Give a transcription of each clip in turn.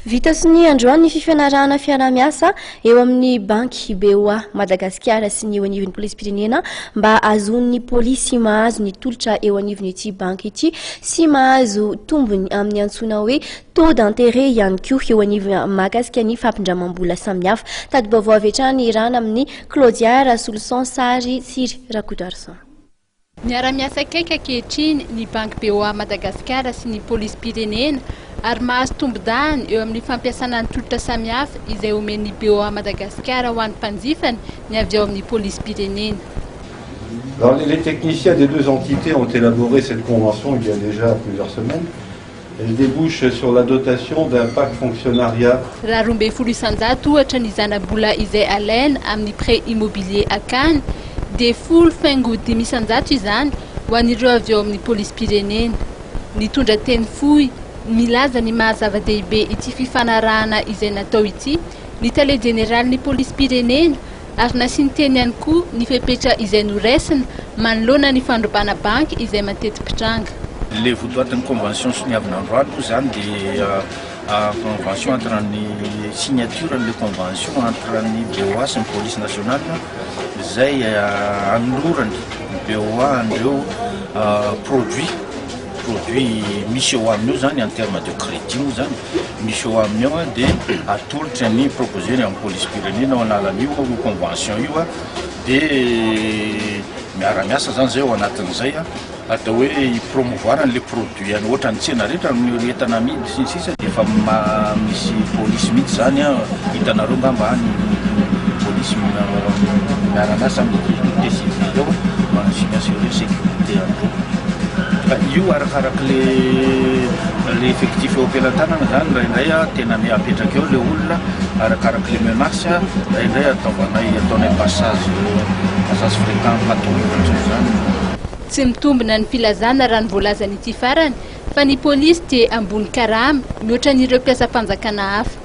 Vita sy ny androany ny fifanarahana fiara-miasa eo amin'ny banky BOA Madagasikara sy ny eo anivon'ny polisy-pirenena mba ahazoan'ny polisy mahazo ny tolotra eo anivon'ity banky ity sy mahazo tombony amin'ny antsoina hoe taux d'intérêt ihany koa eo anivony mahakasika ny fampindramam-bola samihafa. Tadi-baovao avy hatrany irana amin'ny Claudia Rasolson Sary Tsiry Rakotoarson. Miara-miasa akaiky ankehitriny ny banky BOA Madagasikara sy ny polisy-pirenena ary mahazo tombon-dany eo amin'ny fampiasana ny tolotra samihafa izay omen'ny BOA Madagasikara ho an'ny mpanjifany ny avy ao amin'ny polisy-pirenena. Alors, les techniciens des deux entités ont élaboré cette convention il y a déjà plusieurs semaines. Elle débouche sur la dotation d'un pacte fonctionnariat. Raha 2,7 ohatra ny zana-bola izay alaina amin'ny prêt immobilier akany, dia 10,9 izany ho an'ireo avy ao amin'ny polisy-pirenena. Nitondra teny fohy milaza ny mahazava-dehibe ity fifanarahana izay natao ity ny tale général ny polisy-pirenena ary nasiany teny ihany koa ny fepetra izay noraisina manoloana ny fandrombana banky izay mateti-pitranga. Le votoatin'ny convention soniavina androany moa zany dia convention entre ny signature le convention entre ny BOA sy ny police nationale izay anolorany BOA andreo produit misy eo amin'io zany en terme de crédit moa zany misy eo amin'io dia atolotra ny proposé amin'ny polisy-pirenena ao analan'io convention io dia miara-miasa zany zay ao anatin'izay atao hoe promouvoir le produit any ohatra ny tsena rehetra amin'ny entana amidy sy ny sisa dia efa misy polisy mihitsy zany hitanareo ngamba any polisy miara-miasa amin'ny décide eo manasinaseure sécurité andreo. Io arakaraka le effectif eo am-pelantanana zany raindray tena miapetraka eo le olona arakaraka le menace raindray ataonay passage fréquent patrouille zany. Tsy mitombina ny filazana raha ny voalazan'ity farany fa ny polisy dia ambony karama mihoatra n'ireo mpiasa-panjakana hafa.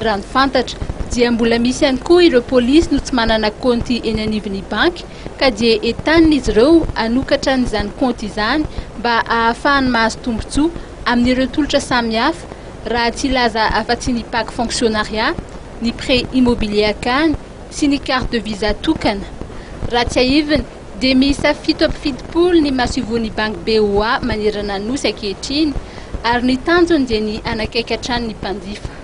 Raha ny fantatra dia mbola misy ihany koa ireo polisy no tsy manana konty eny anivon'ny banky ka dia entan'izy ireo anokatra n'izany konty izany mba ahafahany mahazo tombotsoa amin'ireo tolotra samihafa raha tsy laza afa-tsy ny pacte fonctionnariat, ny prêt immobilier akany sy ny carte de visa tokana. Raha tsy aivina dia miisa 7 ny mahasoivon'ny banky BOA manerana nosy ankehitriny ary ny tanjony dia ny anakaiky hatrany ny mpanjifa.